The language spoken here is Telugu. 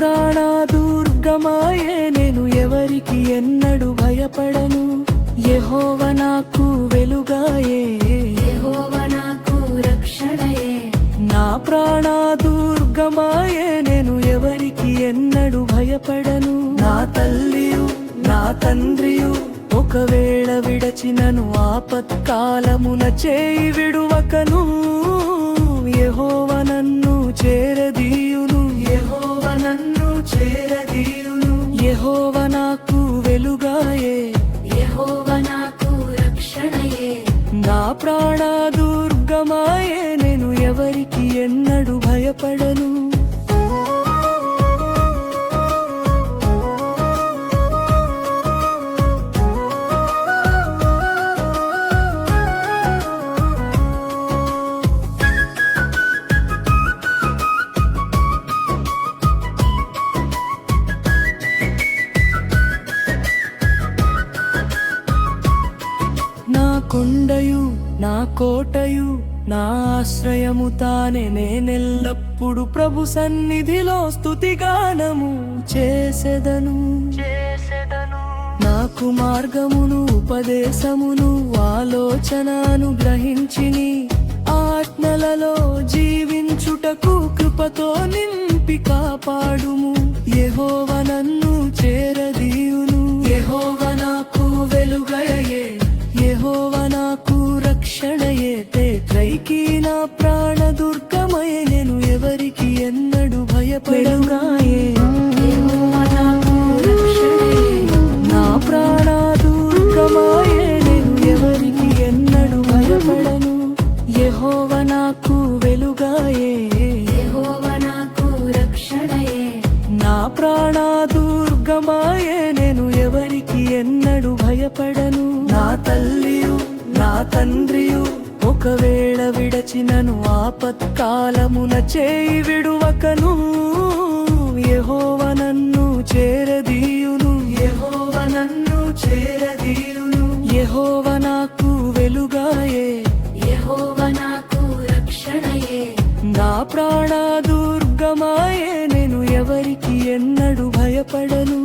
ప్రాణ దుర్గమాయే నేను ఎవరికి ఎన్నడు భయపడను యెహోవా నాకు వెలుగాయే యెహోవా నాకు రక్షణయే నా ప్రాణ దుర్గమాయే నేను ఎవరికి ఎన్నడు భయపడను నా తల్లియు నా తండ్రియు ఒకవేళ విడచినను ఆపత్కాలమున చేయి విడువకను యెహోవా నన్ను చేరదీయును యెహోవా నన్ను చేరదీయును యెహోవా నాకు వెలుగాయే యెహోవా నాకు రక్షణయే నా ప్రాణ దుర్గమాయే నేను ఎవరికి ఎన్నడు భయపడను నా కొండయు నా కోటయు నా ఆశ్రయము తానే నేనెల్లప్పుడు ప్రభు సన్నిధిలో స్తుతిగానము చేసెదను నాకు మార్గమును ఉపదేశమును ఆలోచనను గ్రహించిని ఆజ్ఞలలో జీవించుటకు కృపతో నింపి కాపాడుము యెహోవా నన్ను చేరదీయును యెహోవా నాకు వెలుగయే యెహోవా నాకు రక్షణయే తేట్రైకి నా ప్రాణ దుర్గమయే నేను ఎవరికి ఎన్నడు భయపడనుగాయే యెహోవా నాకు రక్షణయే నా ప్రాణ దుర్గమయే నేను ఎవరికి ఎన్నడు భయపడను యెహోవా నాకు వెలుగాయే యెహోవా నాకు రక్షణయే నా ప్రాణ దుర్గమాయే నేను ఎవరికి ఎన్నడు భయపడను నా తల్లియు నా తండ్రియు ఒకవేళ విడచినను ఆపత్కాలమున చేయి విడువకను యెహోవా నన్ను చేరదీయును యెహోవా నన్ను చేరదీయును యెహోవా నాకు వెలుగాయే యెహోవా నాకు రక్షణయే నా ప్రాణ దుర్గమాయే నేను ఎవరికి ఎన్నడు భయపడను